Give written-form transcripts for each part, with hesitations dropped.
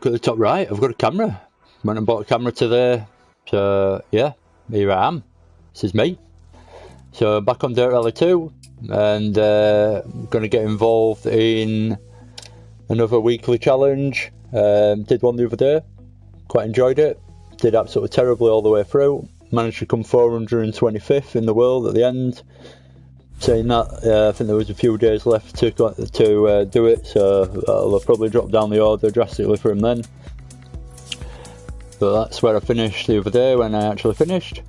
look at the top right, I've got a camera. Went and bought a camera today. So yeah, here I am. This is me. So back on DR2 and going to get involved in another weekly challenge. Did one the other day, quite enjoyed it. Did absolutely terribly all the way through. Managed to come 425th in the world at the end. Saying that, I think there was a few days left to do it, so I'll probably drop down the order drastically from then. But that's where I finished the other day when I actually finished.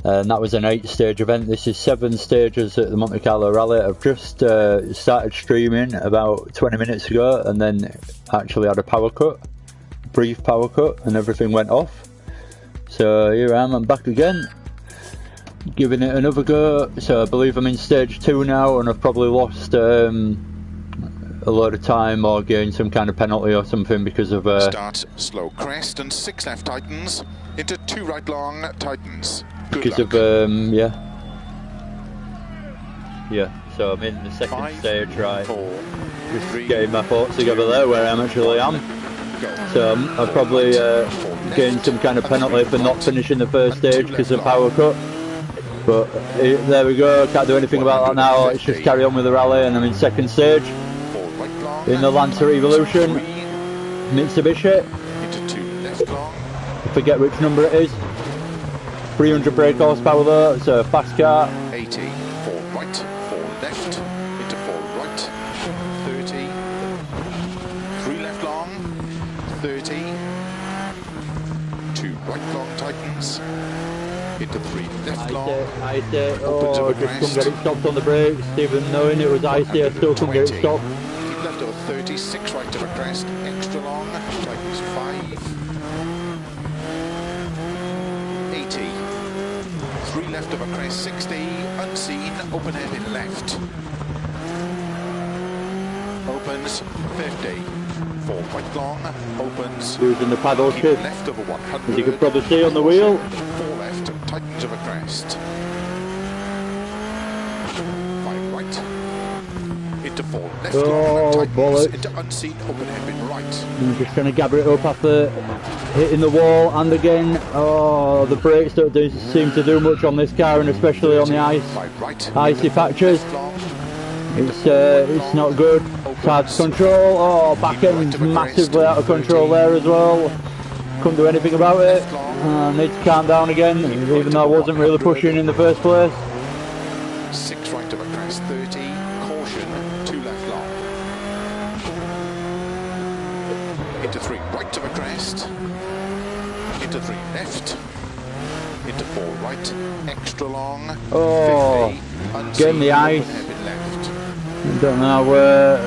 And that was an 8-stage event. This is 7 stages at the Monte Carlo Rally. I've just started streaming about 20 minutes ago and then actually had a power cut, brief power cut, and everything went off. So here I am, I'm back again, giving it another go. So I believe I'm in stage 2 now, and I've probably lost a load of time or gained some kind of penalty or something because of... Start slow crest and 6 left tightens into 2 right long tightens. Because of, yeah, so I'm in the second stage, right, 4, just getting my thoughts together there where I actually am. So I've probably gained some kind of penalty for not finishing the first stage because of power cut. But there we go, can't do anything about that now. Let's just carry on with the rally, and I'm in second stage in the Lancer Evolution Mitsubishi. I forget which number it is. 300 brake horsepower though, it's a fast car. 80, 4 right, 4 left, into 4 right, 30, 3 left long, 30, 2 right long tightens, into 3 left long, icy, oh, just couldn't get it stopped on the brakes, even knowing it was icy, I still couldn't get it stopped. Keep left over 30, 6 right to a crest, extra long, tightens 5, 3 left of a crest, 60, unseen, open hairpin left. Opens, 50, 4 right long, opens. Using the paddle shift, left over 100. as you can probably see on the wheel. 4 left, tightens of a crest. 5 right, into 4 left long, tightens, into unseen, open hairpin right. I'm just trying to gather it up after hitting the wall, and again, oh, the brakes don't seem to do much on this car, and especially on the icy patches. It's not good. It's hard to control. Oh, back end massively out of control there as well. Couldn't do anything about it. I need to calm down again, even though I wasn't really pushing in the first place. 6 right of a crest, 30, caution, 2 left long. Into 3 right of a crest. Into 3 left, into 4 right, extra long, 50, getting the ice. I don't know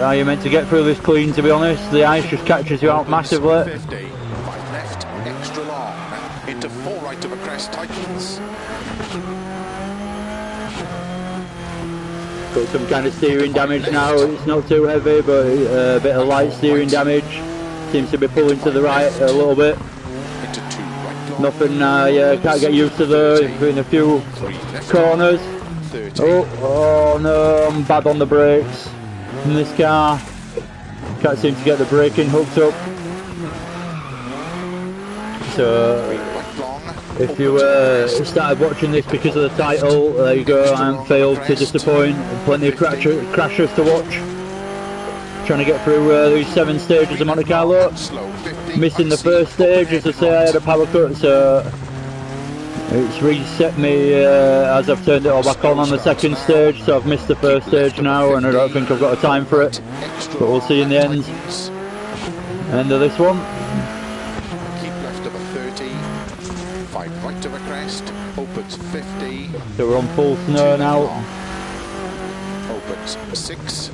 how you're meant to get through this clean, to be honest. The ice just catches you out massively. 50, 5 left, extra long, into 4 right of a crest, tightens. Got some kind of steering damage now. It's not too heavy, but a bit of light steering damage. Seems to be pulling to the right a little bit. Nothing, yeah, can't get used to in a few corners. Oh no, I'm bad on the brakes in this car. Can't seem to get the braking hooked up. So, if you started watching this because of the title, there you go, I haven't failed to disappoint. Plenty of crashes to watch. Trying to get through these 7 stages of Monte Carlo. Missing the first stage, as I say, I had a power cut, so it's reset me as I've turned it all back on the second stage, so I've missed the first stage now, and I don't think I've got a time for it, but we'll see in the end of this one. Keep left of a 30, 5 right of a crest, opens 50. So we're on full snow now. Opens 6.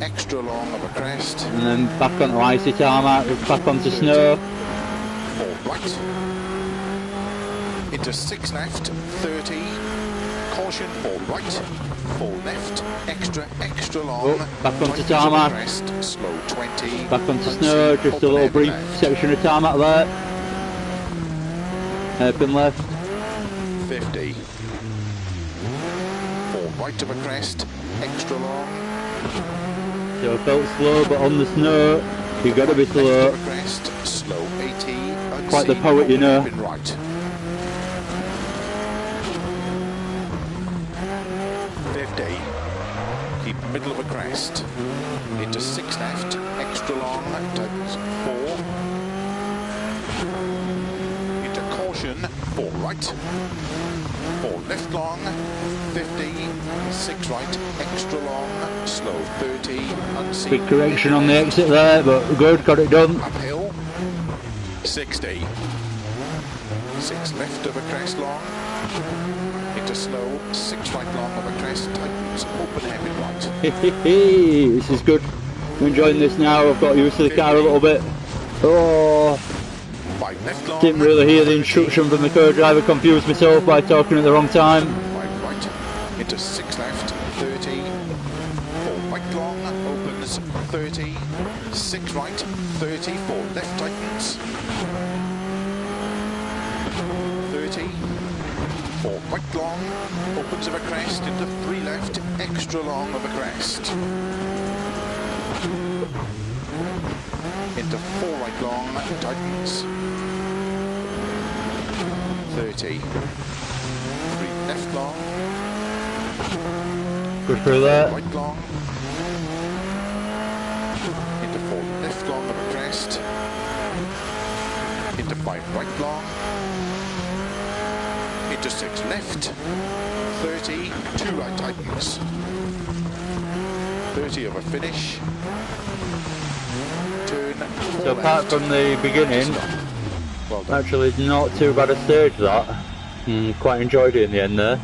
Extra long of a crest. And then back onto icy tarmac, back onto snow. 4 right. Into 6 left, 30. Caution, 4 right. 4 left, extra long. Oh, back onto tarmac. Crest, slow 20. Back onto snow, just a little brief section of tarmac there. Hairpin left. 50. 4 right of a crest, extra long. So I felt slow, but on the snow, You got to be slow. Slow 80. Quite the poet, you know. Right. 50. Keep middle of a crest. Into 6 left. Extra long. Tightens 4. Into caution. 4 right. 4 left long. 50. 6 right. Extra long. Slow 30. Unseen. Big correction on the exit there, but good, got it done. Uphill. 60. 6 left of a crest long. Into slow. 6 right long of a crest. Tightens. Open hairpin right. This is good. I'm enjoying this now. I've got used to the car a little bit. Oh, 5 left long. didn't really hear the instruction from the co-driver. Confused myself by talking at the wrong time. 5 right. Into 6 left. 30. 4 right long. Opens 30. 6 right. 30. 4 left tightens. 30. 4 right long. Opens of a crest into 3 left. Extra long of a crest. Into 4 right long. Tightens. 30. 3 left long. Good through that. Right long. Into 4 left long of a crest. Into 5 right long. Into 6 left. 30. 2 right tightens. 30 of a finish. Turn. So apart from the beginning, Well done. actually it's not too bad a stage that. Quite enjoyed it in the end there.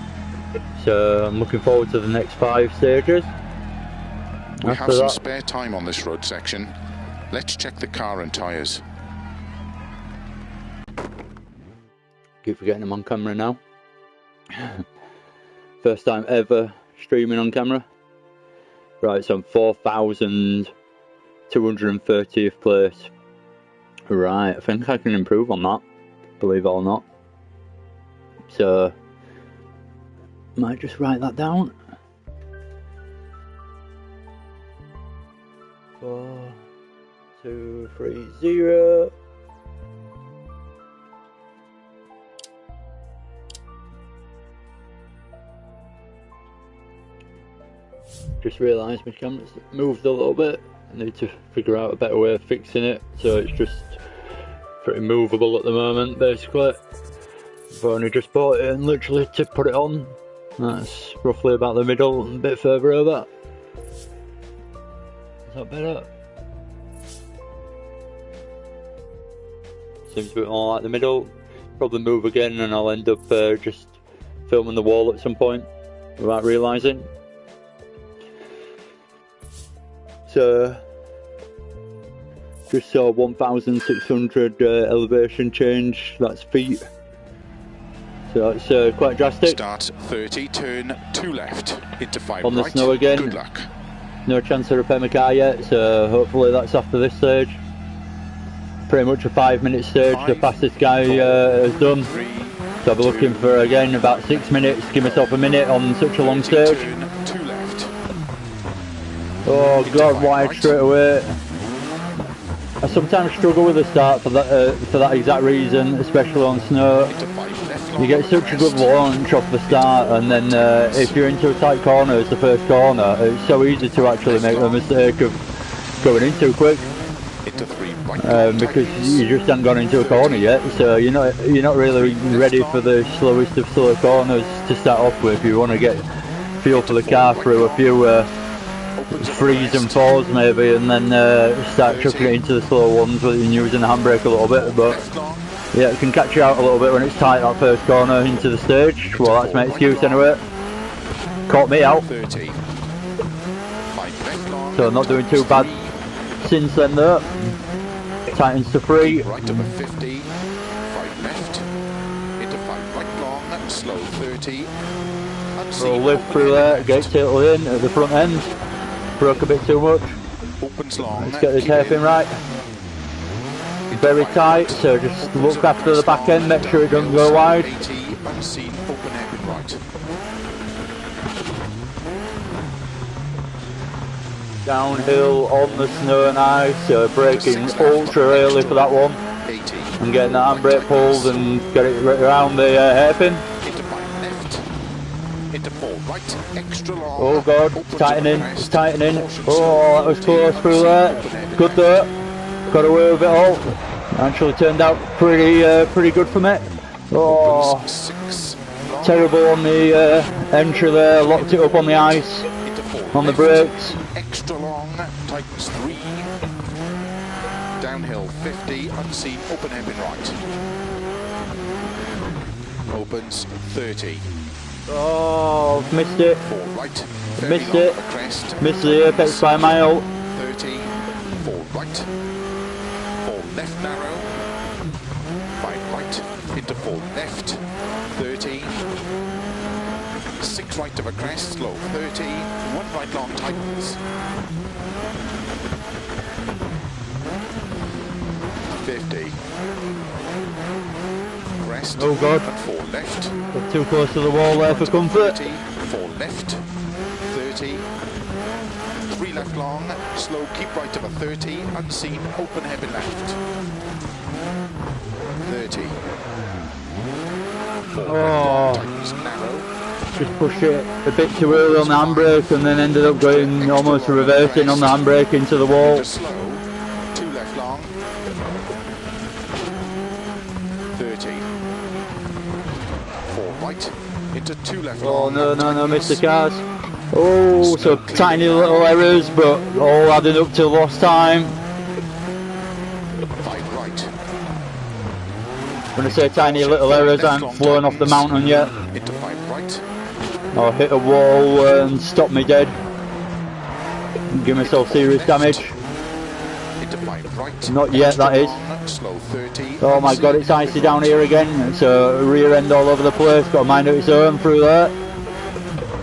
So I'm looking forward to the next 5 stages. We have some spare time on this road section. Let's check the car and tyres. Keep forgetting I'm on camera now. First time ever streaming on camera. Right, so I'm 4,230th place. Right, I think I can improve on that, believe it or not. So, might just write that down. 4230. Just realised my camera's moved a little bit. I need to figure out a better way of fixing it, so it's just pretty movable at the moment basically. I've only just bought it and literally to put it on. That's roughly about the middle and a bit further over. Is that better? Seems a bit more like the middle. Probably move again and I'll end up just filming the wall at some point without realising. So, just saw 1,600 elevation change, that's feet. So that's quite drastic. Start 30, turn 2 left, into 5 on the right. snow again. Good luck. No chance to repair my car yet, so hopefully that's after this stage. Pretty much a 5-minute stage, the fastest guy has done. 3, So I'll be looking for again about 6 minutes, give myself a minute on such a long stage. Turn 2 left. Oh god, wide straight away. I sometimes struggle with the start for that exact reason, especially on snow. Into 5 left. You get such a good launch off the start, and then if you're into a tight corner as the first corner, it's so easy to actually make the mistake of going in too quick. Into 3 right. Because you just haven't gone into a corner yet, so you're not really ready for the slowest of slow corners to start off with. You want to get feel for the car through a few 3s and 4s maybe, and then start chucking it into the slow ones with using the handbrake a little bit. But yeah, it can catch you out a little bit when it's tight that first corner into the stage. Well, that's my excuse anyway. Caught me out. So I'm not doing too bad since then though. Tightens to 3. Right over 50, 5 left, into 5 right long, slow 30. We'll lift through there, gate tail in at the front end. Broke a bit too much. Opens long. Let's get this hairpin right. Very tight, so just look after the back end, make sure it doesn't go wide. 80, unseen, open hairpin right. downhill on the snow and ice, braking ultra early for that one, and getting that handbrake pulled and get it around the hairpin. Oh god, it's tightening, it's tightening. Oh, that was close through there. Good though, got away with it all. Actually turned out pretty good for me. Oh, terrible on the entry there, locked it up on the ice, on the brakes. Extra long, tightens 3. Downhill 50, unseen, open hairpin right. Opens 30. Oh, missed it. 4 right. Missed it. Missed the apex by a mile. 30. 4 right. 4 left narrow. 5 right. Into 4 left. 30. 6 right of a crest, slow 30. 1 right long tightens. 50. Crest. Oh god. And 4 left. Got too close to the wall there for comfort. 30. 4 left. 30. 3 left long. Slow, keep right of a 30. Unseen, open hairpin left. 30. 4 right long tightens, narrow. Just pushed it a bit too early on the handbrake and then ended up going almost reversing on the handbrake into the wall. Into slow, 2 left long. 30. 4 right. Into 2 left long. Oh no, missed the cars. Oh, so tiny little errors, but all adding up to lost time. 5 right. When I say tiny little errors, I haven't flown off the mountain yet. Into 5 right. Or hit a wall and stop me dead. Give myself serious damage. Into 5 right. Not yet, that is. Slow 30. Oh my god, it's icy down here again. It's a rear end all over the place. Got a mind of its own through there.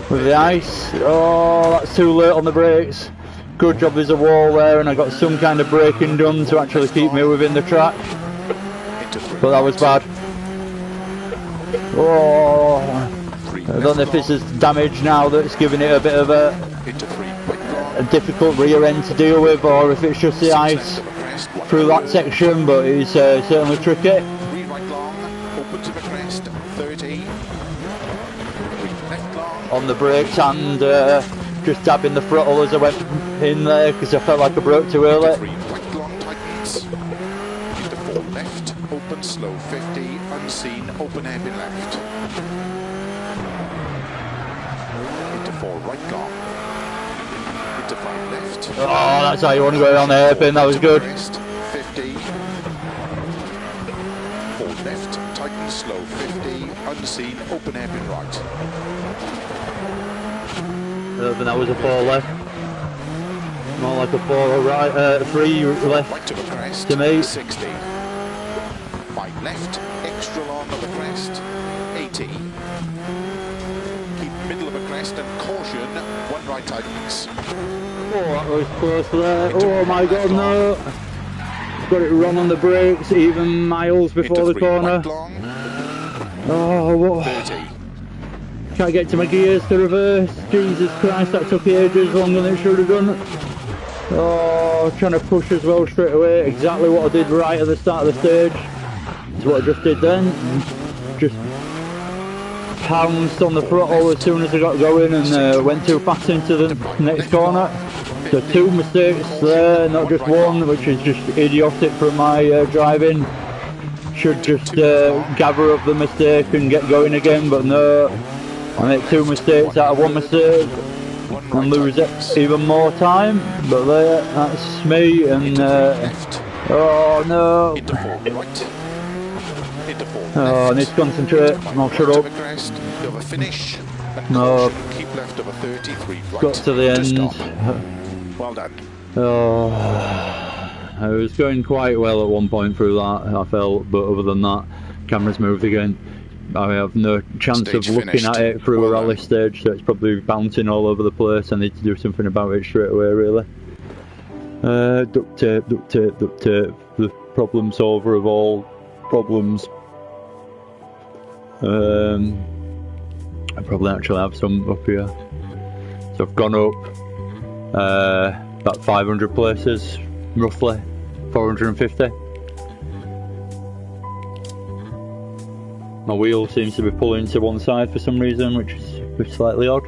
With the ice. Oh, that's too late on the brakes. Good job there's a wall there and I got some kind of braking done to actually keep me within the track. But that was bad. Oh, I don't know if this is damage now that's giving it a bit of a difficult rear end to deal with, or if it's just the ice through that section, but it's certainly tricky. 3 right long, open to the crest, 30. 3 left long. On the brakes and just dabbing the throttle as I went in there because I felt like I broke too early. 3 right long tightens. Into 4 left, open slow 50, unseen, open hairpin left. Into 4 right long. Into 5 left. Oh, that's how you want to go around the hairpin, that was good. 50. 4 left, tighten slow 50, unseen, open hairpin right. I don't think that was a 4 left. More like a 4 right, 3 left Right to the crest, to me. 60. 5 left, extra long of the crest, 80. Keep middle of a crest and caution, 1 right tightens. Oh, that was close there. Oh my god, no. Got it wrong on the brakes, even miles before the corner. Right long, Oh, what? 30. Can't get to my gears to reverse. Jesus Christ, that took ages longer than it should have done. Oh, trying to push as well straight away. Exactly what I did right at the start of the stage. Is what I just did then. Just pounced on the throttle as soon as I got going and went too fast into the next corner. So 2 mistakes there, not just 1, which is just idiotic from my driving. Should just gather up the mistake and get going again, but no. I make 2 mistakes out of 1 mistake and lose even more time. But there, that's me. And oh no! Oh, I need to concentrate. I'll shut up. No, got to the end. Well done. Oh, I was going quite well at one point through that, I felt, but other than that, camera's moved again. I have no chance Stage of looking finished. at it through Well a rally done. stage, so it's probably bouncing all over the place. I need to do something about it straight away, really. Duct tape, duct tape, duct tape. The problem solver of all problems. I probably actually have some up here. So I've gone up, about 500 places, roughly 450. My wheel seems to be pulling to one side for some reason, which is slightly odd.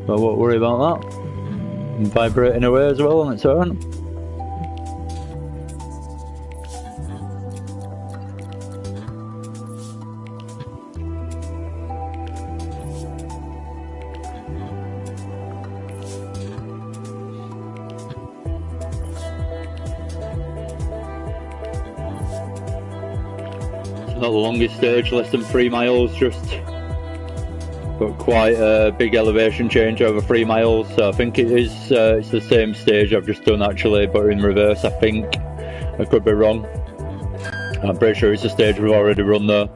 But I won't worry about that. And vibrating away as well on its own. Not the longest stage, less than 3 miles, just got quite a big elevation change over 3 miles, so I think it is it's the same stage I've just done actually, but in reverse I think. I could be wrong. I'm pretty sure it's a stage we've already run though.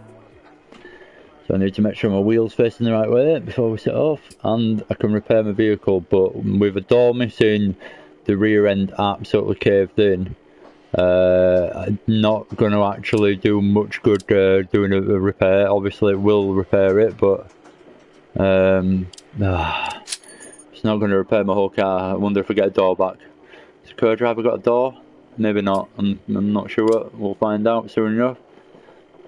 So I need to make sure my wheel's facing the right way before we set off, and I can repair my vehicle, but with a door missing, the rear end absolutely caved in. I'm not going to actually do much good doing a repair. Obviously it will repair it, but it's not going to repair my whole car. I wonder if I get a door back. Has the co-driver got a door? Maybe not, I'm not sure. We'll find out soon enough.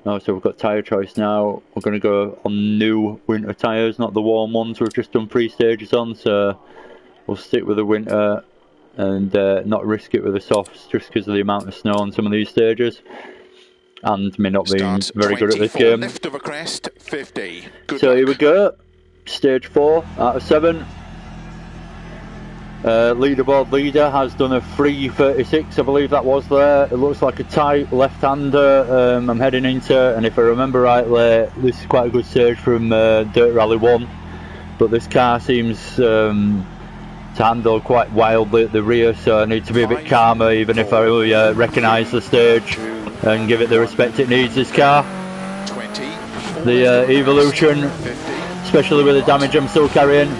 Oh, so we've got tyre choice now. We're going to go on new winter tyres, not the warm ones we've just done 3 stages on, so we'll stick with the winter and not risk it with the softs just because of the amount of snow on some of these stages and me not being very good at this game. Left of a crest, 50. So luck. Here we go, stage 4 out of 7. Leaderboard leader has done a 3:36, I believe that was there. It looks like a tight left-hander I'm heading into, and if I remember rightly this is quite a good stage from Dirt Rally 1, but this car seems to handle quite wildly at the rear, so I need to be a bit calmer even if I recognise the stage and give it the respect it needs, this car. The Evolution, especially with the damage I'm still carrying.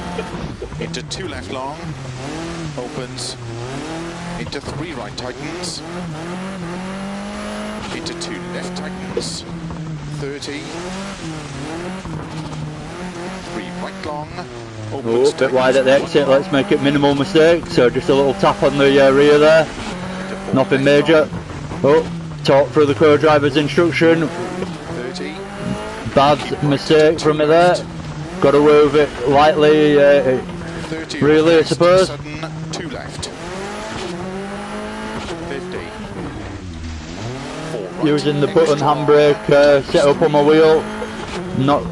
Into 2 left long, opens, into 3 right tightens, into 2 left tightens, 30, 3 right long, oh, a bit wide at the exit, let's make it minimal mistake, so just a little tap on the rear there, nothing major. Oh, talk through the co-driver's instruction, 30, bad mistake from me there, got away with it lightly, really I suppose. 2 left, 50, 4 right, using the button handbrake set up on my wheel. Not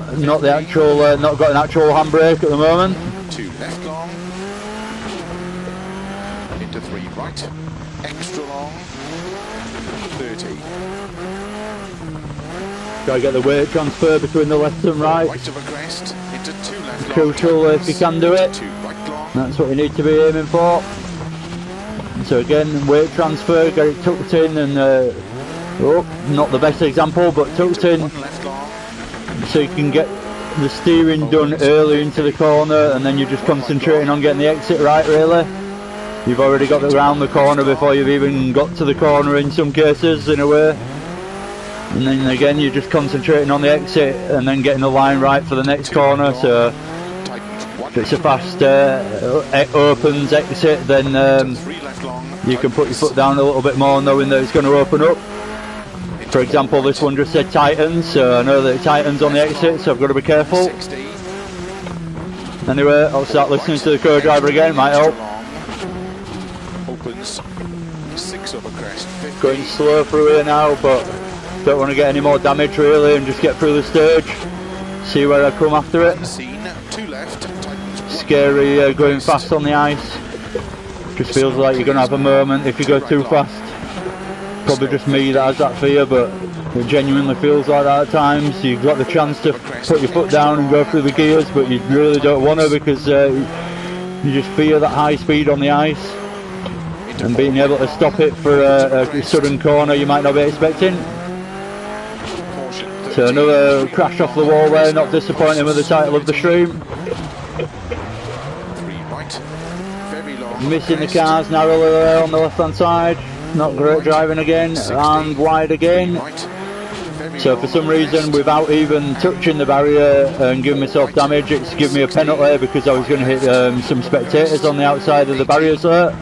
the actual, not got an actual handbrake at the moment. 2 left long, into 3 right, extra long, 30. Gotta get the weight transfer between the left and right. Right of a crest, into 2 left long. Crucial if you can do it. 2 right long. That's what you need to be aiming for. So again, weight transfer, get it tucked in, and oh, not the best example, but tucked in. 1 left long. So you can get the steering done early into the corner, and then you're just concentrating on getting the exit right really. You've already got around the corner before you've even got to the corner in some cases, in a way. And then again you're just concentrating on the exit and then getting the line right for the next corner. So if it's a fast opens exit, then you can put your foot down a little bit more knowing that it's going to open up. For example, this one just said tightens, so I know that it tightens on the exit, so I've got to be careful. Anyway, I'll start listening to the co-driver again, might help. Opens 6 over crest, 50. Going slow through here now, but don't want to get any more damage really, and just get through the stage. See where I come after it. 2 left, scary going fast on the ice. Just feels like you're going to have a moment if you go too fast. Probably just me that has that fear, but it genuinely feels like that at times. You've got the chance to put your foot down and go through the gears, but you really don't want to because you just fear that high speed on the ice and being able to stop it for a sudden corner you might not be expecting. So another crash off the wall there, not disappointing with the title of the stream. Missing the cars narrowly there on the left hand side. Not great driving again, and wide again. So for some reason, without even touching the barrier and giving myself damage, it's given me a penalty because I was going to hit some spectators on the outside of the barriers there.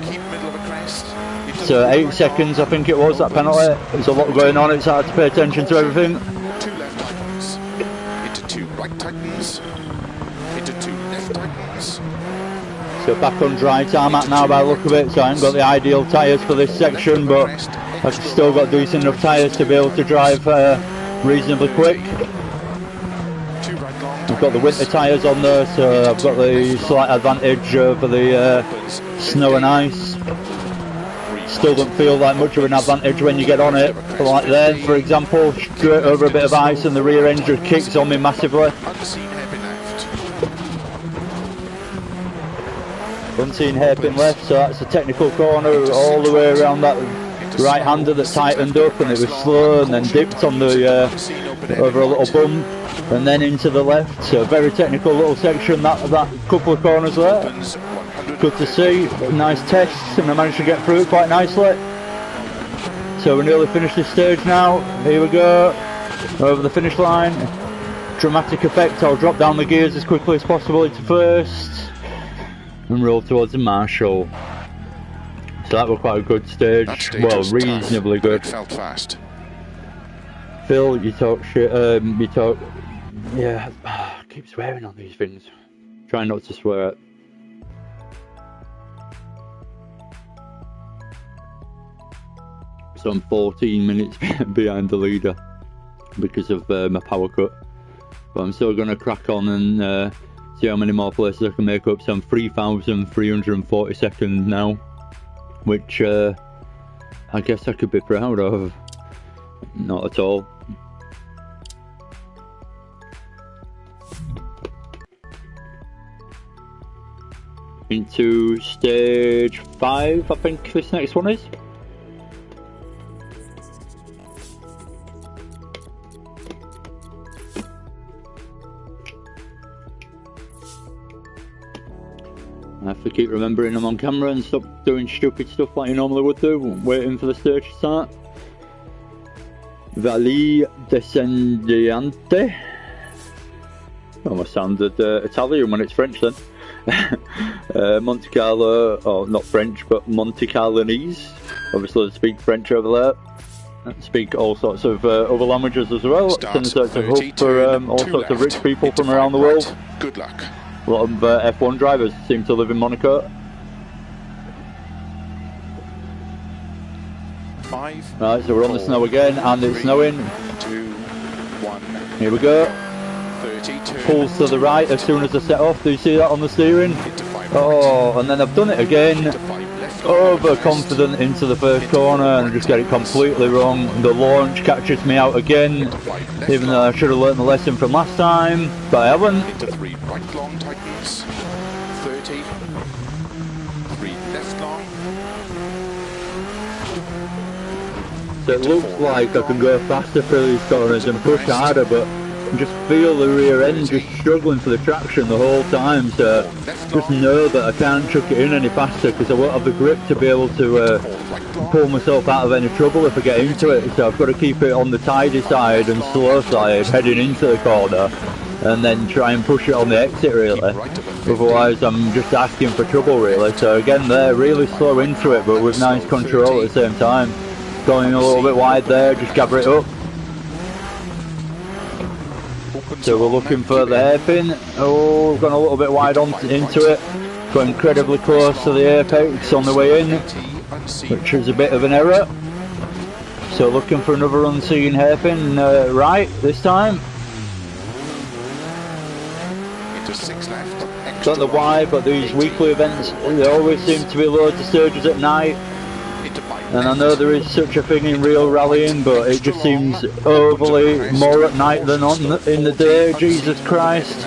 So 8 seconds I think it was, that penalty. There's a lot going on, it's hard to pay attention to everything. 2 left tightens, into 2 right tightens, into 2 left tightens. So back on dry tarmac now by the look of it, so I haven't got the ideal tyres for this section, but I've still got decent enough tyres to be able to drive reasonably quick. I've got the winter tyres on there, so I've got the slight advantage over the snow and ice. Still don't feel like much of an advantage when you get on it, like there for example, straight over a bit of ice and the rear end just kicks on me massively. Unseen hairpin left, so that's a technical corner all the way around that right hander that tightened up, and it was slow and then dipped on the over a little bump and then into the left, so a very technical little section, that couple of corners there. Good to see, nice test, and I managed to get through it quite nicely. So we're nearly finished this stage now, here we go, over the finish line. Dramatic effect, I'll drop down the gears as quickly as possible into first and roll towards the marshal. So that was quite a good stage, well, reasonably good. It felt fast. Phil, you talk shit, yeah, I keep swearing on these things. Try not to swear. So I'm 14 minutes behind the leader because of my power cut. But I'm still going to crack on and see how many more places I can make up. So I'm 3,342nd now, which I guess I could be proud of. Not at all. Into stage 5, I think this next one is. I have to keep remembering I'm on camera and stop doing stupid stuff like you normally would do, waiting for the stage to start. Valley Descendiente. Almost sounded Italian when it's French then. Monte Carlo, or not French, but Monte Carlonese. Obviously they speak French over there. They speak all sorts of other languages as well. It's a sort of hub for all sorts of rich people from around the world. Good luck. A lot of F1 drivers seem to live in Monaco. 5. Right, so we're on the snow again, and it's snowing. 2, 1. Here we go. 32. Pulls to the right as soon as I set off. Do you see that on the steering? Oh, and then I've done it again. Overconfident into the first corner and just get it completely wrong. The launch catches me out again, even though I should have learnt the lesson from last time, but I haven't. Into 3 right long tightens. 30. 3 left long. So it looks like I can go faster through these corners and push harder, but I just feel the rear end just struggling for the traction the whole time, so just know that I can't chuck it in any faster because I won't have the grip to be able to pull myself out of any trouble if I get into it. So I've got to keep it on the tidy side and slow side heading into the corner, and then try and push it on the exit really. Otherwise I'm just asking for trouble really. So again they're really slow into it, but with nice control at the same time. Going a little bit wide there, just gather it up. So we're looking for the hairpin. Oh, we've gone a little bit wide into it. Got incredibly close to the apex on the way in, which is a bit of an error. So looking for another unseen hairpin right this time. Into 6 left. Don't know why, but these weekly events, there always seem to be loads of stages at night. And I know there is such a thing in real rallying, but it just seems overly more at night than in the day. Jesus Christ.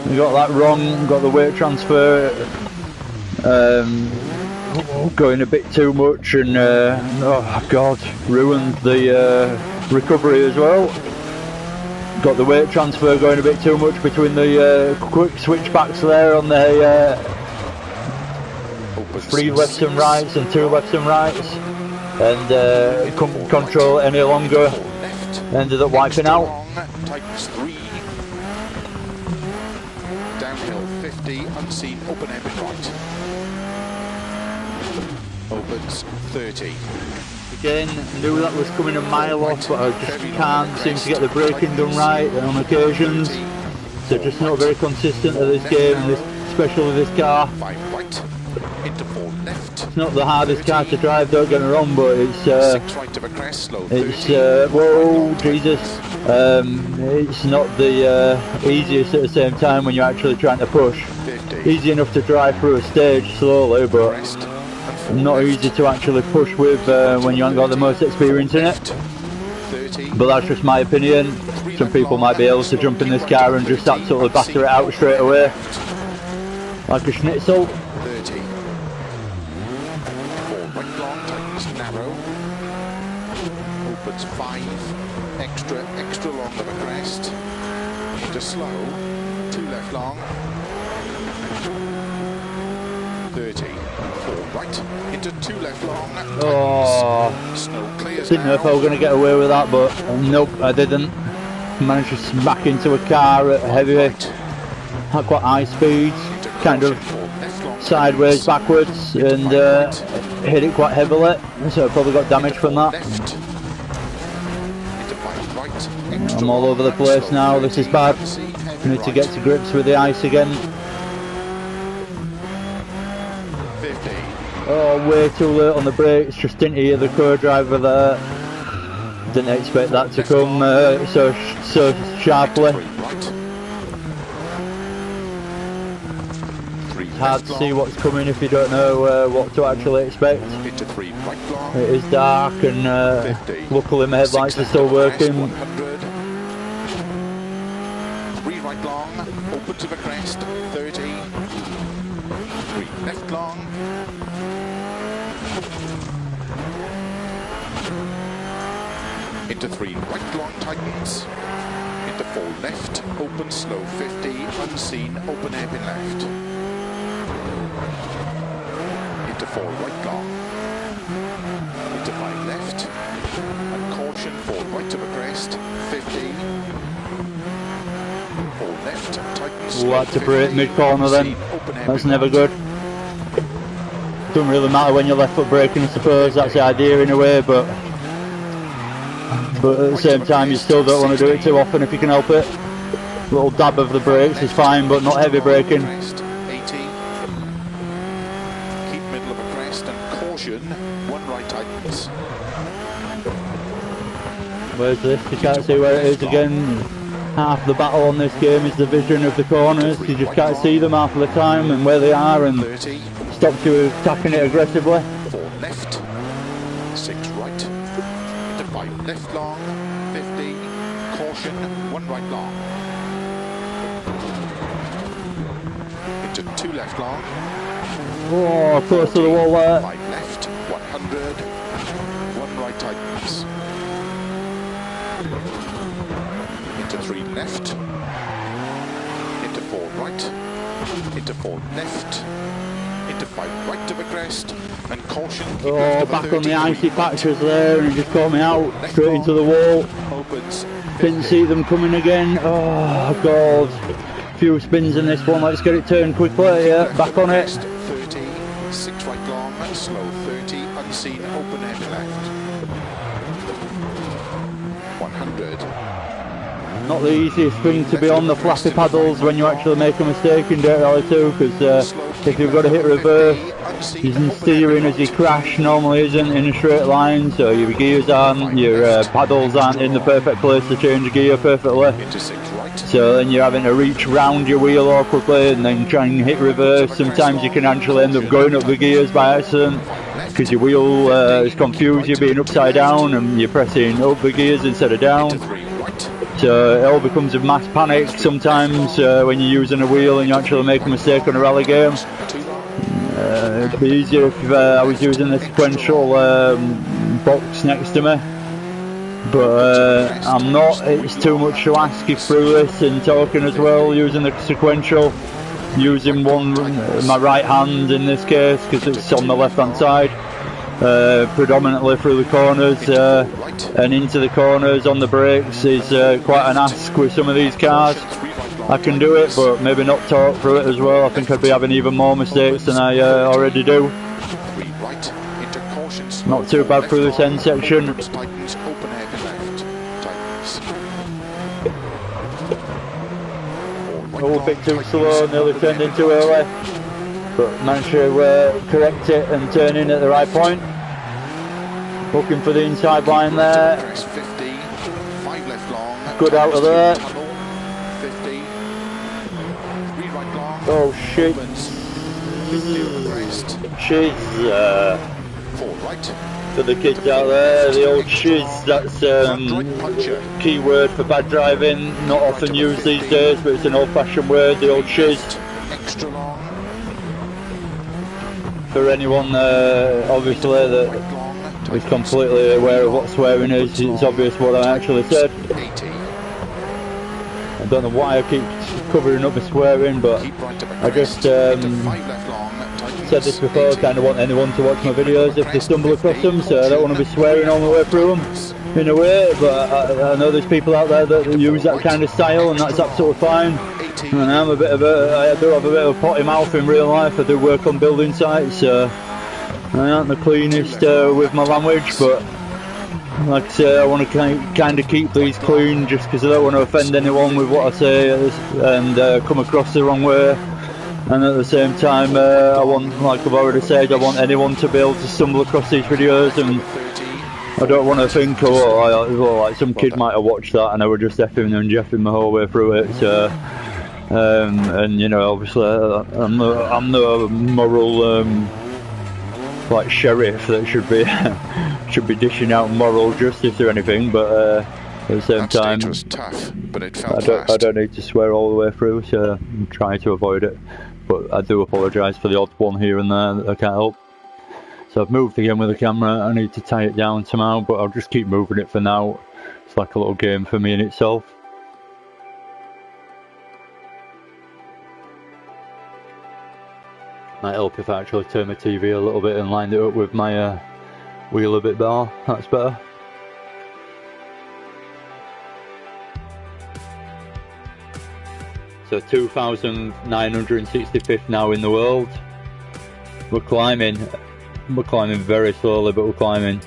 We got that wrong, got the weight transfer going a bit too much, and oh god, ruined the recovery as well. Got the weight transfer going a bit too much between the quick switchbacks there on the 3 lefts and rights and 2 lefts and rights. and couldn't control it any longer. Ended up wiping out. Tightens 3. Downhill 50, unseen, open hairpin right. Opens 30. Again, knew that was coming a mile off, but I just can't seem to get the braking done right on occasions. So just not very consistent at this game, especially this car. 5 right, into 4 left. It's not the hardest car to drive, don't get me wrong, but it's 6 right of a crest, slow 30. it's whoa, Jesus. It's not the easiest at the same time when you're actually trying to push. 50. Easy enough to drive through a stage slowly, but not easy to actually push with when you haven't got the most experience in it. 30. But that's just my opinion. Some people might be able to jump in this car and just absolutely batter it out straight away, like a schnitzel. 30. 4 right long, tightens narrow. Opens 5. Extra long of a crest. Into slow. 2 left long. 30. 4 right. Into 2 left long. Oh, Snow clears didn't know if I was going to get away with that, but nope, I didn't. Managed to smack into a car at heavy, not quite high speeds, kind of sideways, backwards, and hit it quite heavily, so I probably got damage from that. I'm all over the place now, this is bad. I need to get to grips with the ice again. Oh, way too late on the brakes, just didn't hear the co-driver there. Didn't expect that to come so sharply. It's hard to see what's coming if you don't know what to actually expect. It is dark, and luckily my headlights are still working. 3 right long, open to the crest, 30. 3 left long. Into 3 right long, tightens. Into 4 left, open slow 50, unseen, open hairpin left. Into 4 right long. Into 5 left. And caution, 4 right to the crest, 50. 4 left, tightens. Ooh, that's a brake mid-corner then. That's never good. Doesn't really matter when you're left foot braking, I suppose, that's the idea in a way, but at the same time you still don't want to do it too often if you can help it. A little dab of the brakes is fine, but not heavy braking. 80. Keep middle of a crest and caution, 1 right tightens. Where's this? You can't see where it is again. Half the battle on this game is the vision of the corners. You just can't see them half of the time and where they are, and stops you attacking it aggressively. 4 left, 6 right. 5 left long, 50, caution, 1 right long. Into 2 left long. Oh, close to the wall there. 5 left, 100, 1 right tightens. Into 3 left. Into 4 right. Into 4 left. Into 5 right to the crest. And caution. Oh, back on the icy patches there, and it just caught me out straight into the wall. Opens. Didn't see them coming again. Oh god, few spins in this one. Let's get it turned quickly. Yeah, back on it. 30, 6 right long, slow 30, unseen, open end left. 100. Not the easiest thing to be on the flappy paddles when you actually make a mistake in DR2, because if you've got to hit reverse, using steering as you crash normally isn't in a straight line, so your gears aren't, your paddles aren't in the perfect place to change gear perfectly. So then you're having to reach round your wheel awkwardly and then try and hit reverse. Sometimes you can actually end up going up the gears by accident because your wheel is confused, you're being upside down and you're pressing up the gears instead of down. So it all becomes a mass panic sometimes when you're using a wheel and you actually make a mistake on a rally game. It'd be easier if I was using the sequential box next to me, but I'm not. It's too much to ask you through this and talking as well, using the sequential, using my right hand in this case because it's on the left hand side. predominantly through the corners and into the corners on the brakes is quite an ask with some of these cars. I can do it, but maybe not talk through it as well. I think I'd be having even more mistakes than I already do. Not too bad through this end section. Oh, a bit too slow, nearly turned in too early, but managed to correct it and turn in at the right point. Looking for the inside line there. Good out of there. Oh shit. Shiz. For the kids out there, the old shiz, that's key word for bad driving, not often used these days, but it's an old-fashioned word, the old shiz. For anyone obviously that is completely aware of what swearing is, it's obvious what I actually said. I don't know why I keep covering up with swearing, but I just said this before, I kind of want anyone to watch my videos if they stumble across them, so I don't want to be swearing all the way through them in a way, but I know there's people out there that use that kind of style, and that's absolutely fine. And I do have a bit of a potty mouth in real life. I do work on building sites, so I aren't the cleanest with my language, but like I say, I want to kind of keep these clean just because I don't want to offend anyone with what I say and come across the wrong way. And at the same time, I want, like I've already said, I want anyone to be able to stumble across these videos, and I don't want to think, oh, like some kid might have watched that and I were just effing and jeffing the whole way through it. So, and you know, obviously, I'm the moral like sheriff that should be dishing out moral justice or anything, but at the same time, was tough, but it felt I don't need to swear all the way through, so I'm trying to avoid it. But I do apologise for the odd one here and there that I can't help. So I've moved again with the camera. I need to tie it down somehow, but I'll just keep moving it for now. It's like a little game for me in itself. Might help if I actually turn my TV a little bit and line it up with my wheel a bit better. That's better. So 2,965th now in the world. We're climbing very slowly, but we're climbing.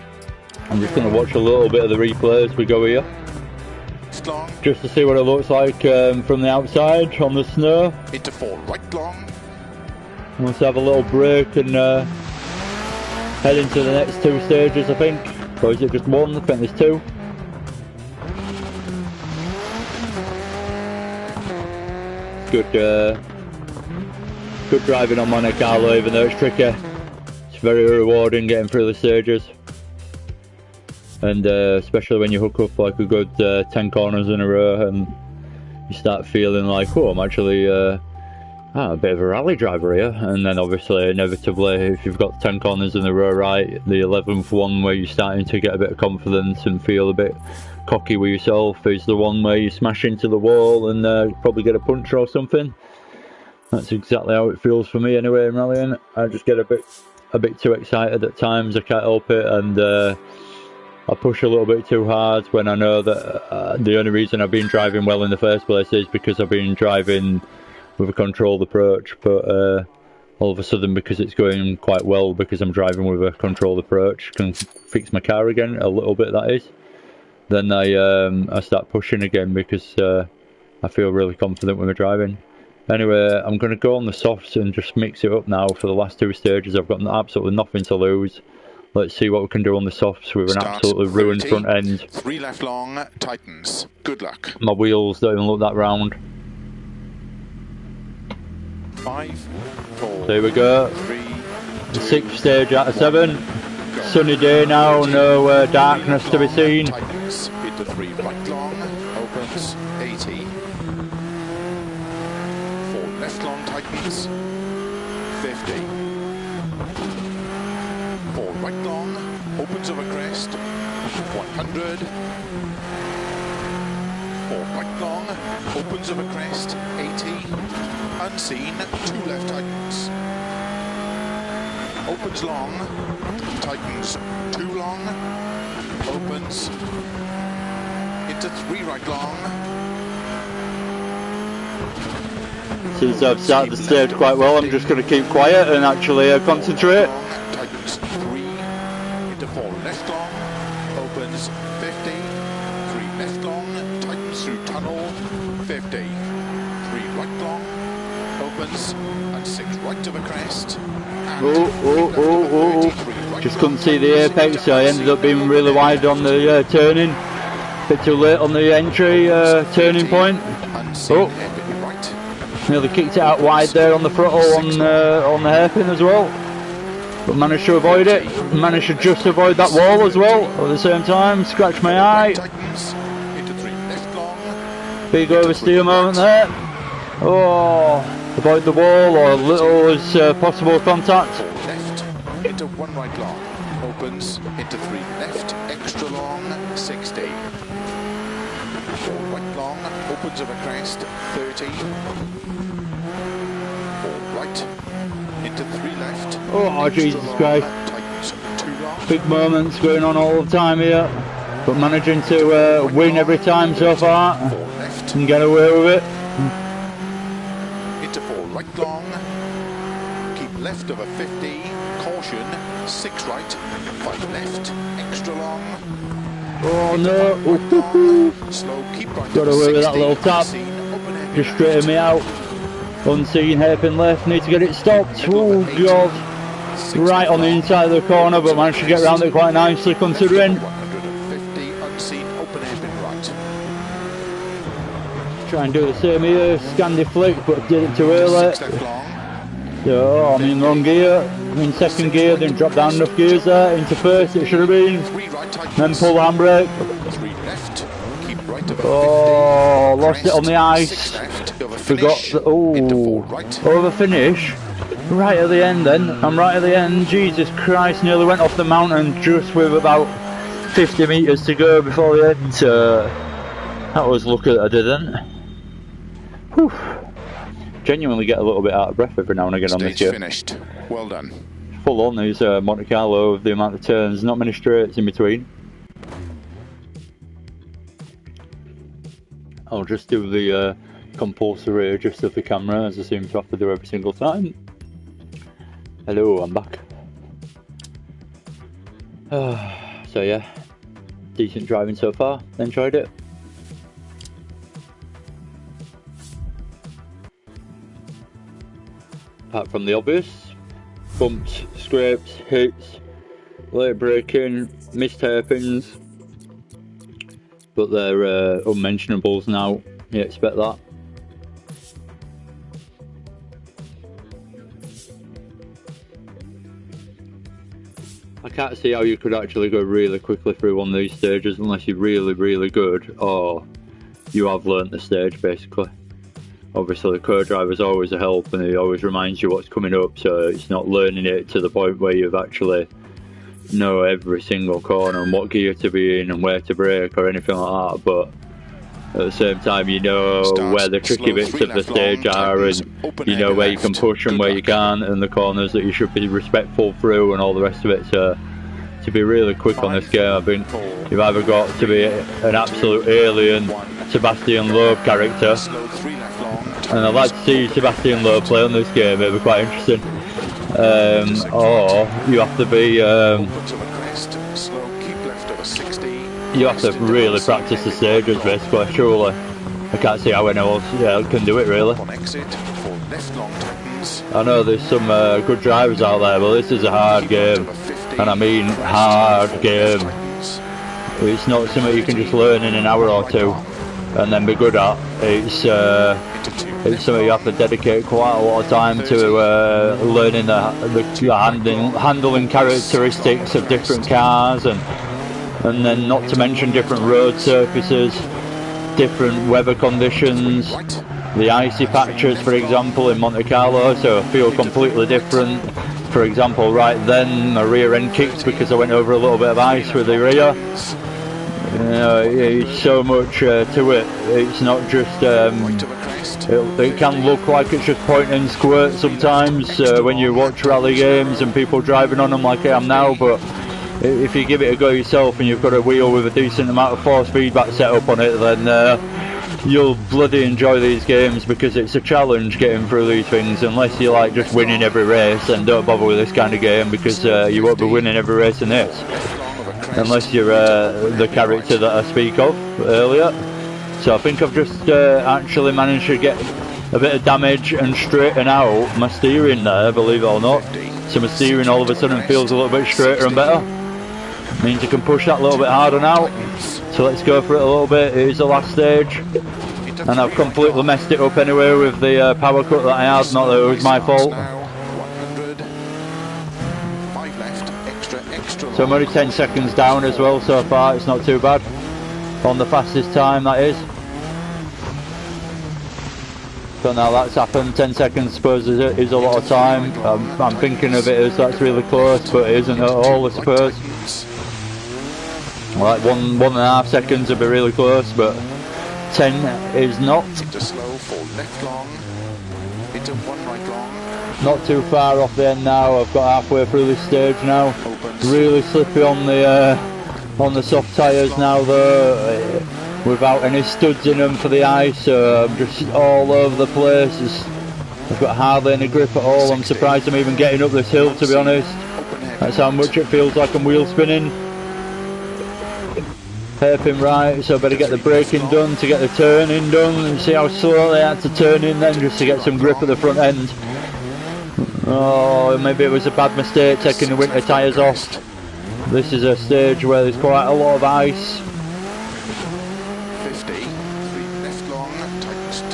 I'm just going to watch a little bit of the replay as we go here, just to see what it looks like from the outside on the snow. Into 4 right long. Let's have a little break and head into the next 2 stages, I think. Or is it just 1? I think there's 2. Good driving on Monte Carlo, even though it's tricky. It's very rewarding getting through the stages, and especially when you hook up like a good 10 corners in a row, and you start feeling like, oh, I'm actually a bit of a rally driver here. And then obviously, inevitably, if you've got 10 corners in a row right, the 11th one where you're starting to get a bit of confidence and feel a bit cocky with yourself is the one where you smash into the wall and probably get a puncture or something. That's exactly how it feels for me anyway in rallying. I just get a bit too excited at times, I can't help it, and I push a little bit too hard when I know that the only reason I've been driving well in the first place is because I've been driving with a controlled approach, but all of a sudden, because it's going quite well because I'm driving with a controlled approach, can fix my car again a little bit, that is. Then I start pushing again because I feel really confident when we're driving. Anyway, I'm going to go on the softs and just mix it up now for the last 2 stages. I've got absolutely nothing to lose. Let's see what we can do on the softs with an absolutely ruined front end. 3 left long, tightens. Good luck. My wheels don't even look that round. 5, 4. There we go. 3, 2, 6th stage out of 7. Sunny day now, no darkness to be seen. Tightens. Into 3 right long, opens 80. 4 left long, tightens 50. 4 right long, opens over crest 100. 4 right long, opens over crest 80. Unseen, 2 left tightens. opens long, tightens 2 long, opens into 3 right long. Since I've started the stage quite well, I'm just going to keep quiet and actually concentrate. Tightens 3 into 4 left long, opens 50, 3 left long, tightens through tunnel, 50, 3 right long, opens, and 6 right of a crest. Just couldn't see the apex, so I ended up being really wide on the turning. A bit too late on the entry turning point. Oh, nearly kicked it out wide there on the throttle on the hairpin as well. But managed to avoid it. Managed to just avoid that wall as well at the same time. Scratched my eye. Big oversteer moment there. Oh, avoid the wall or little as possible contact. Left into 1 right long. Opens into 3 left, extra long, 60. 4 right long, opens of a crest, 30. 4 right into 3 left. Oh, Jesus Christ. Big moments going on all the time here. But managing to win every time so far. And get away with it. Into 4 right long. Keep left of a 50. Caution, 6 right, 5 left, extra long. Oh no. Slow, keep right. Got away with that little tap. Just straightened me out. Unseen hairpin left, need to get it stopped. Oh god. Right on the inside of the corner, but managed to get around it quite nicely considering. 150, unseen, open hairpin right. Try and do the same here, Scandi flick, but did it too early. So I'm in wrong gear, in second gear, then drop down enough gears there, into first it should have been. Then pull the handbrake. Oh, lost it on the ice. Forgot the, over finish. Right at the end then, I'm right at the end. Jesus Christ, nearly went off the mountain just with about 50 metres to go before the end. That was lucky that I didn't. Whew. Genuinely get a little bit out of breath every now and again on this gear. Finished. Well done. Full on these Monte Carlo, the amount of turns, not many straights in between. I'll just do the compulsory adjust of the camera as I seem to have to do every single time. Hello, I'm back. So yeah, decent driving so far, enjoyed it. Apart from the obvious, bumps, scrapes, hits, late braking, missed hairpins, but they're unmentionables now, you expect that. I can't see how you could actually go really quickly through one of these stages unless you're really, really good, or you have learnt the stage basically. Obviously the co-driver's always a help and he always reminds you what's coming up, so it's not learning it to the point where you've actually know every single corner and what gear to be in and where to brake or anything like that, but at the same time you know where the tricky bits of the stage are and you know where you can push and where you can't and the corners that you should be respectful through and all the rest of it. So to be really quick on this game, I think you've either got to be an absolute alien Sebastian Loeb character, and I'd like to see Sebastian Loeb play on this game, it'd be quite interesting, or you have to be you have to really practice the stages basically, surely. I can't see how anyone else can do it really. I know there's some good drivers out there, but this is a hard game, and I mean hard game. It's not something you can just learn in an hour or two and then be good at. It's something you have to dedicate quite a lot of time to learning the handling characteristics of different cars, and then not to mention different road surfaces, different weather conditions, the icy patches for example in Monte Carlo, so feel completely different. For example, right then my rear end kicked because I went over a little bit of ice with the rear. It's so much to it. It's not just it can look like it's just point and squirt sometimes when you watch rally games and people driving on them like I am now, but if you give it a go yourself and you've got a wheel with a decent amount of force feedback set up on it, then you'll bloody enjoy these games, because it's a challenge getting through these things, unless you like just winning every race. And don't bother with this kind of game, because you won't be winning every race in this unless you're the character that I speak of earlier. So I think I've just actually managed to get a bit of damage and straighten out my steering there, believe it or not. So my steering all of a sudden feels a little bit straighter and better. Means I can push that a little bit harder now. So let's go for it a little bit. It is the last stage, and I've completely messed it up anyway with the power cut that I had. Not that it was my fault. So I'm only 10 seconds down as well so far. It's not too bad on the fastest time, that is. So now that's happened. 10 seconds, I suppose, is a lot of time. I'm thinking of it as that's really close, but it isn't at all, I suppose. Like 1.5 seconds would be really close, but 10 is not. Into slow for left long, into 1 right long. Not too far off the end now. I've got halfway through this stage now. Really slippy on the soft tyres now though, without any studs in them for the ice, so I'm just all over the place. I've got hardly any grip at all. I'm surprised I'm even getting up this hill, to be honest. That's how much it feels like I'm wheel spinning. Hairpin right, so I better get the braking done to get the turning done, and see how slowly I had to turn in then just to get some grip at the front end. Oh, maybe it was a bad mistake taking the winter tyres off. This is a stage where there's quite a lot of ice. 50, 3 left long, tightens 2.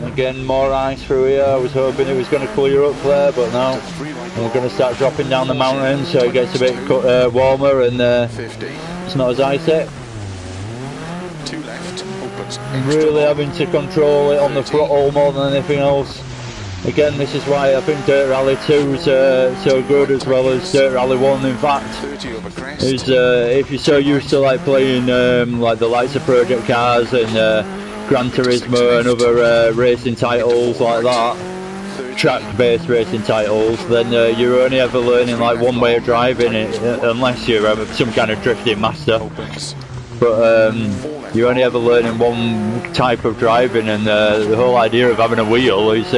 And again, more ice through here. I was hoping it was going to clear up there, but no. We're going to start dropping down the mountain, so it gets a bit warmer and it's not as icy. 2 left, opens. Really having to control it on the throttle more than anything else. Again, this is why I think Dirt Rally 2 is so good, as well as Dirt Rally 1. In fact, is if you're so used to like playing like the likes of Project Cars and Gran Turismo and other racing titles like that, track-based racing titles, then you're only ever learning like one way of driving it, unless you're some kind of drifting master. But you're only ever learning one type of driving, and the whole idea of having a wheel is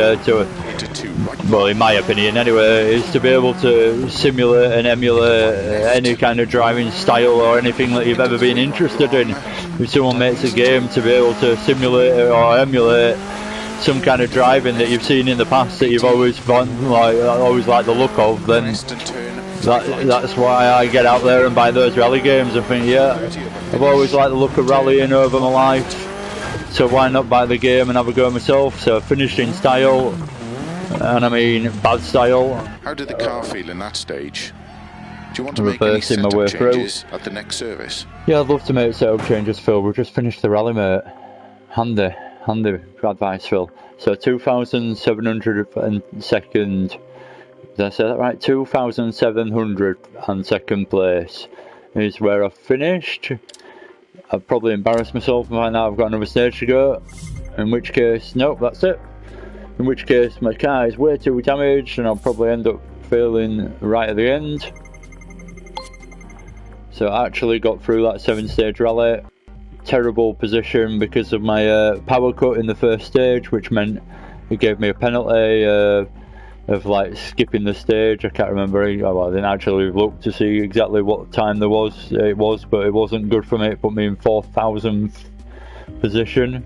well, in my opinion anyway, is to be able to simulate and emulate any kind of driving style or anything that you've ever been interested in. If someone makes a game to be able to simulate or emulate some kind of driving that you've seen in the past that you've always liked the look of, then that's why I get out there and buy those rally games and think, yeah, I've always liked the look of rallying over my life, so why not buy the game and have a go myself. So finished in style, and I mean bad style. How did the car feel in that stage? Do you want to make any reversing my way setup through changes at the next service? Yeah, I'd love to make setup changes, Phil. We've just finished the rally, mate. Handy advice, Phil. So 2,702nd, did I say that right? 2,702nd place is where I've finished. I've probably embarrassed myself and find out I've got another stage to go. In which case, nope, that's it. In which case, my car is way too damaged and I'll probably end up failing right at the end. So I actually got through that 7-stage rally. Terrible position because of my power cut in the first stage, which meant it gave me a penalty of like skipping the stage. I can't remember. Well, I didn't actually look to see exactly what time it was, but it wasn't good for me. It put me in 4,000th position.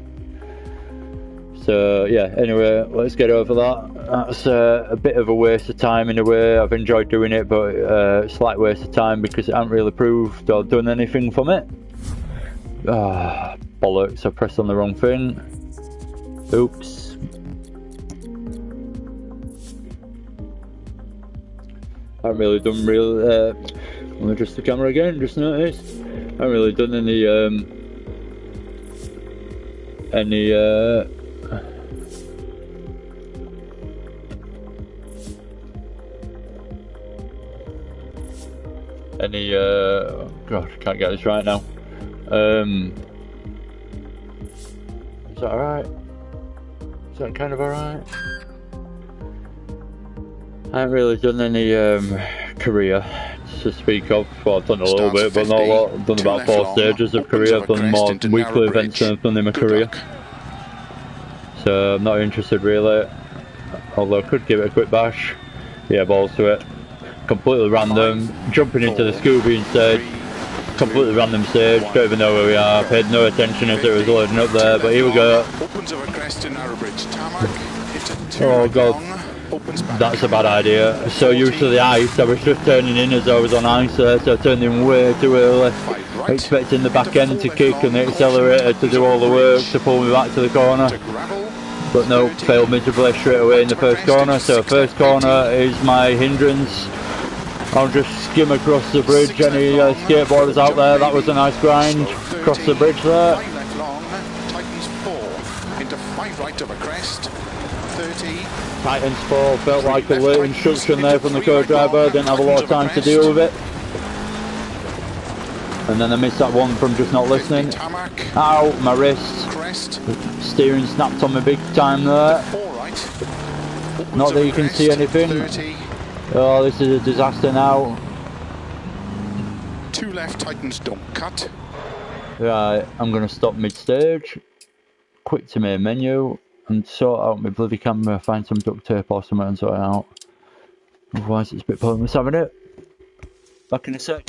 So yeah, anyway, let's get over that. That's a bit of a waste of time in a way. I've enjoyed doing it, but a slight waste of time because it hasn't really proved or done anything from it. Ah, bollocks, I pressed on the wrong thing. Oops. I haven't really done let me adjust the camera again, just noticed. I haven't really done any God, I can't get this right now. Is that alright? Is that kind of alright? I haven't really done any career to speak of. Well, I've done a little bit, but not a lot. I've done about 4 stages of career. I've done more weekly events than I've done in my career. So I'm not interested really. Although I could give it a quick bash. Yeah, balls to it. Completely random. Jumping into the Scooby stage. Completely random stage. Don't even know where we are. Paid no attention as it was loading up there. But here we go. Oh god. That's a bad idea. So used to the ice, I was just turning in as I was on ice there, so I turned in way too early, expecting the back end to kick and the accelerator to do all the work to pull me back to the corner. But no, failed miserably straight away in the first corner. So first corner is my hindrance. I'll just skim across the bridge. Any skateboarders out there, that was a nice grind. Across the bridge there. Titans 4 felt like a late instruction there from the co-driver. Didn't have a lot of time to deal with it. And then I missed that one from just not listening. Ow, my wrist. Steering snapped on me big time there. Not that you can see anything. Oh, this is a disaster now. 2 left, Titans don't cut. Right, I'm going to stop mid-stage. Quick to main menu. And sort out my bloody camera, find some duct tape or something and sort it out. Otherwise it's a bit pointless having it. Back in a sec.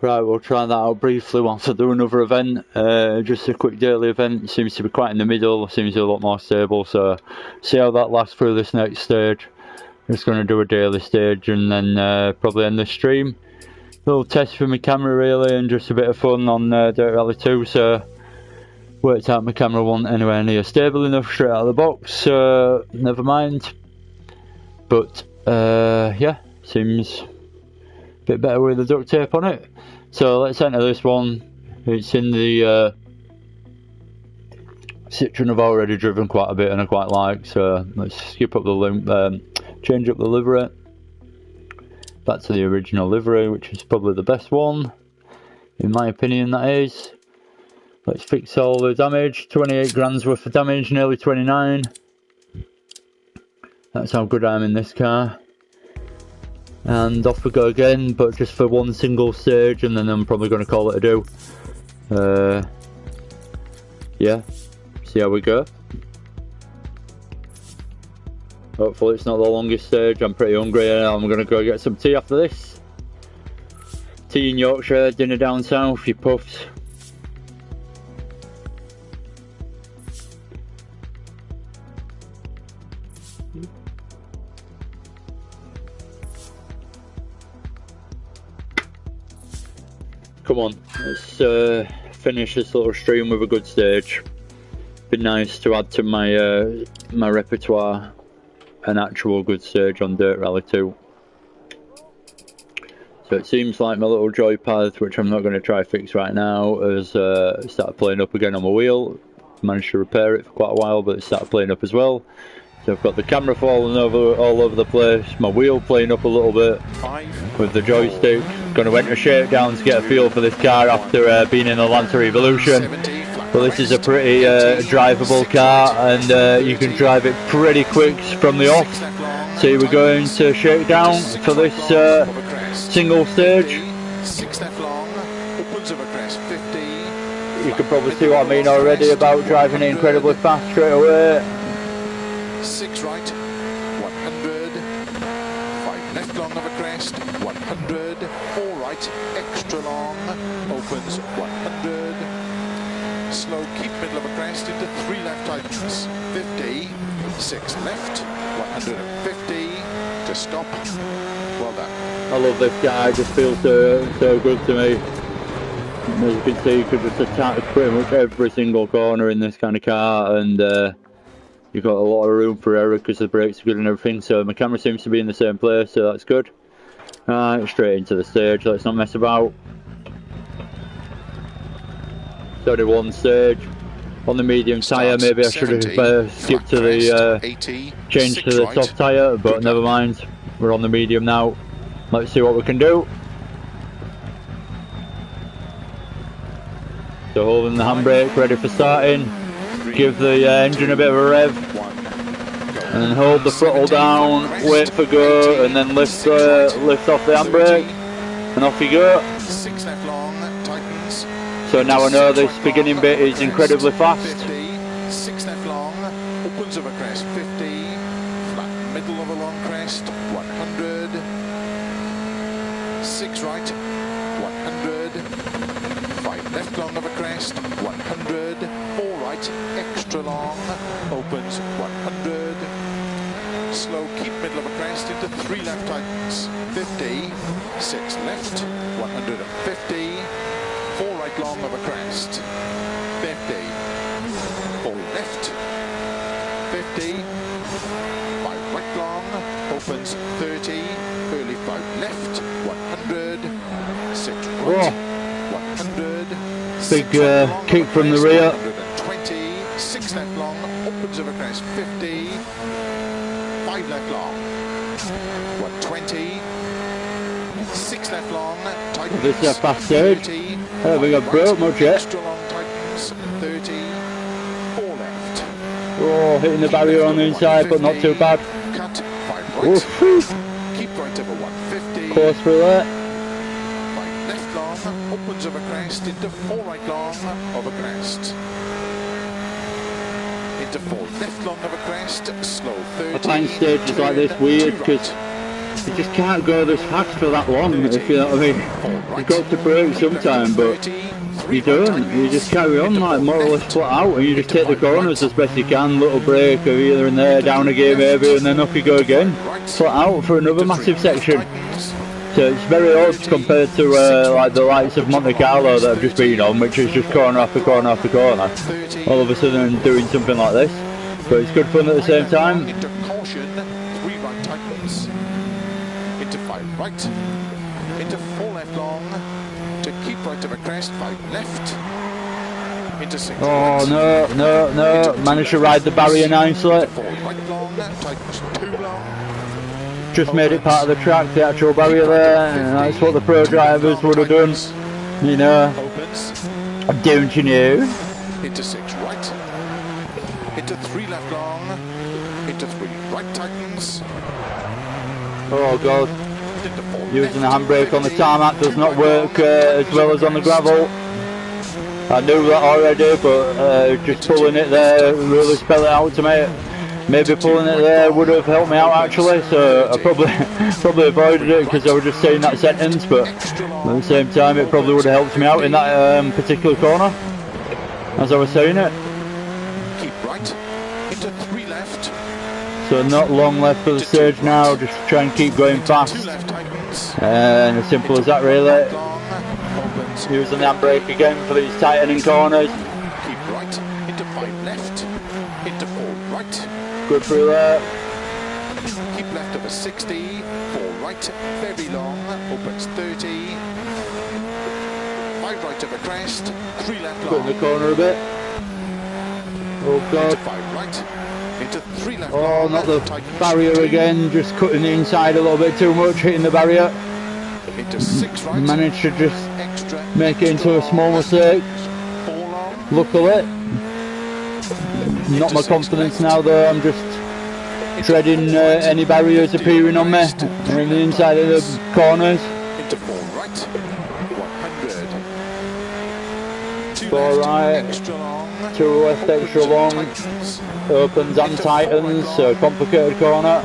Right, we'll try that out briefly whilst I do another event. Just a quick daily event. Seems to be quite in the middle, seems to be a lot more stable, so see how that lasts through this next stage. Just going to do a daily stage and then probably end the stream. A little test for my camera really, and just a bit of fun on DR2, so worked out my camera wasn't anywhere near stable enough straight out of the box, so never mind. But yeah, seems a bit better with the duct tape on it. So let's enter this one. It's in the Citroen I've already driven quite a bit and I quite like, so let's skip up the change up the livery back to the original livery, which is probably the best one in my opinion. That is. Let's fix all the damage. 28 grand's worth of damage, nearly 29. That's how good I am in this car. and off we go again, but just for one single stage, and then I'm probably going to call it a do. Yeah, see how we go. Hopefully it's not the longest stage. I'm pretty hungry and I'm going to go get some tea after this. Tea in Yorkshire, dinner down south, your puffs. Come on, let's finish this little stream with a good stage. Be nice to add to my my repertoire an actual good stage on Dirt Rally 2. So it seems like my little joypad, which I'm not going to try fix right now, has started playing up again on my wheel. Managed to repair it for quite a while, but it started playing up as well. So I've got the camera falling all over the place, my wheel playing up a little bit with the joystick. Going to enter shakedown to get a feel for this car after being in the Lancer Evolution. Well, this is a pretty drivable car, and you can drive it pretty quick from the off. So we're going to shakedown for this single stage. You can probably see what I mean already about driving it incredibly fast straight away. 6 right, 100, 5 left long of a crest, 100, 4 right, extra long, opens 100, slow keep middle of a crest into 3 left tightens, 50, 6 left, 150, to stop, well done. I love this guy, it just feels so good to me. As you can see, you could just attack pretty much every single corner in this kind of car, and you've got a lot of room for error because the brakes are good and everything. So my camera seems to be in the same place, so that's good. Straight into the stage, let's not mess about. It's only one stage. On the medium tyre, maybe I should have skipped to the change to the soft tyre, but never mind. We're on the medium now. Let's see what we can do. So holding the handbrake, ready for starting. Give the engine a bit of a rev, and then hold the throttle down, wait for go, and then lift off the handbrake, and off you go. So now I know this beginning bit is incredibly fast. 6 left long, opens of a crest, 50, flat middle of a long crest, 100, 6 right, 100, 5 left long of a crest, 100, 4 right, extra long, opens 100, slow keep middle of a crest into 3 left tightens, 50, 6 left, 150, 4 right long of a crest, 50, 4 left, 50, 5 right long, opens 30, early 5 left, 100, 6 right, 100, big kick from the rear. 120, 6 left long, opens of a crest, 50, 5 left long, 120, 6 left long, tightens, This is a fast stage. 30, I don't think I've broke much yet. extra long tightens, 30, 4 left. Oh, hitting the barrier on the inside, but not too bad. Cut, 5 right, keep right over 150. Close through there. 5 left long, opens of a crest into 4 right long of a crest. Into 4 left long of a crest, slow 30. I find stages like this weird because you just can't go this fast for that long, if you know what I mean. You've got to brake sometime, but you don't. You just carry on like more or less flat out, and you just take the corners as best you can, little break or either in there, down a gear maybe, and then up you go again, flat out for another massive section. So it's very odd compared to like the likes of Monte Carlo that I've just been on, which is just corner after corner after corner. All of a sudden doing something like this, but it's good fun at the same time. Into caution, 3 right tightens. Into 5 right. Into 4 left long. To keep right of a crest, 5 left. Into 6 Oh no, managed to ride the barrier nicely. 4 right long, tightens 2 long. Just made it part of the track, the actual barrier there, and that's what the pro drivers would have done, you know. Don't you know? Into 6 right. Into 3 left long. Into 3 right tightens. Oh god. Into Using the handbrake on the tarmac does not work as well as on the gravel. I knew that already, but just pulling it there really spelled it out to me. Maybe pulling it there would have helped me out actually, so I probably avoided it because I was just saying that sentence, but at the same time it probably would have helped me out in that particular corner as I was saying it. Keep right, into 3 left. So not long left for the stage now, just try and keep going fast. And as simple as that really. Using the handbrake again for these tightening corners. Keep right, into 5 left, into 4 right. Good through there. Keep left over 60, 4 right, very long, opens 30. 5 right over crest, 3 left long. Put in the corner a bit. Oh god. Into 5 right, into 3 left oh, long. not the barrier again, just cutting the inside a little bit too much, hitting the barrier. Into 6 right. Managed to just make it into a small mistake. Luckily. Not my confidence now though, I'm just dreading any barriers appearing on me on the inside of the corners. Into 4 right, 100. 4 right, 2 left extra long, opens and tightens, so complicated corner.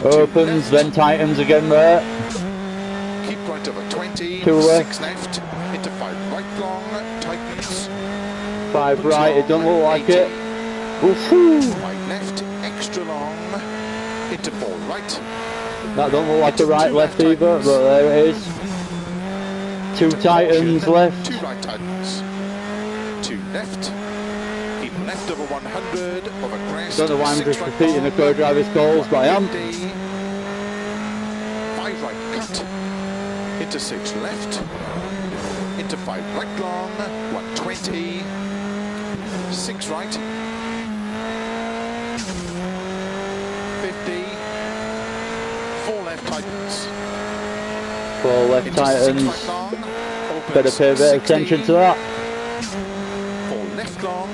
Opens, then tightens again there. Keep right over 20, 2 left. 6 left, into 5 right long, tightens. 5 right, it doesn't look like it. Woohoo! 5 left, extra long, into 4 right. That don't look like a right left either, but there it is. 2 tightens left. 2 right tightens. 2 left. Keep left over 100, over crest. Don't know why I'm just repeating the co-driver's calls, but I am. 5 right cut. Into 6 left. Into 5 right long, 120. 6 right. 50. 4 left tightens. 4 left Into tightens. 6 right long, Better pay a bit of attention to that. 4 left long,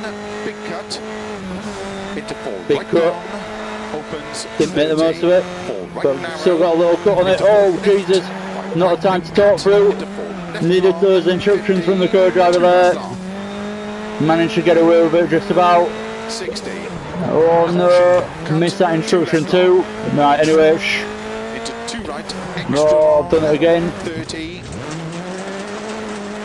big cut. Into 4 Big right cut. long, opens. Didn't make the most of it, 4 right but narrow, still got a little cut on it. Oh Jesus, not a time to talk through. into 4 left Needed long, those instructions from the co-driver 2 there. left long, Managed to get away with it just about. 60. Oh no, missed that instruction too. Right, anyway, Into 2 right, extra no, long, I've done it again. 30.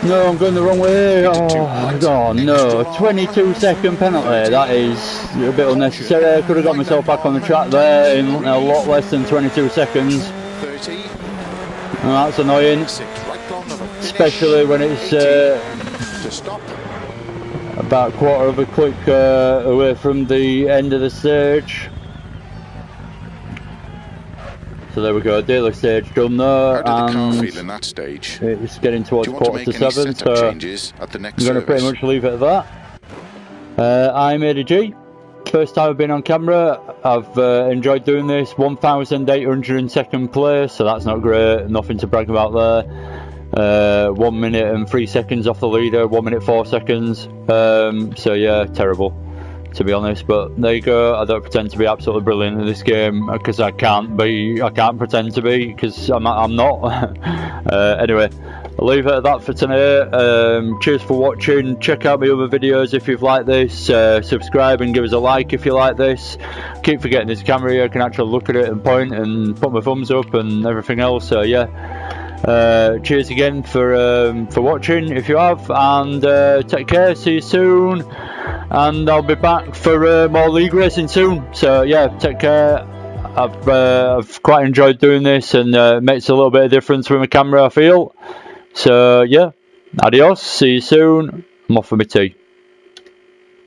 No, I'm going the wrong way. Oh no, 22-second penalty. That is a bit unnecessary. I could have got myself back on the track there in a lot less than 22 seconds. 30. And that's annoying, 6 right long, over finish. especially when it's to stop. about a quarter of a click away from the end of the stage. So there we go, daily stage done there, How did the car and feel in that stage? it's getting towards Do you want to quarter make to any 7, setup so changes at the next I'm going to pretty service? much leave it at that. I'm ADG. First time I've been on camera. I've enjoyed doing this. 1,802nd place, so that's not great. Nothing to brag about there. 1 minute and 3 seconds off the leader. 1 minute 4 seconds. So yeah, terrible, to be honest. But there you go. I don't pretend to be absolutely brilliant in this game because I can't be. I can't pretend to be because I'm not. Anyway, I'll leave it at that for tonight. Cheers for watching. Check out my other videos if you've liked this. Subscribe and give us a like if you like this. Keep forgetting this camera here. I can actually look at it and point and put my thumbs up and everything else. So yeah. Cheers again for watching if you have, and take care. See you soon, and I'll be back for more league racing soon. So yeah, take care. I've quite enjoyed doing this, and it makes a little bit of difference with my camera, I feel. So yeah, adios, see you soon. I'm off for my tea.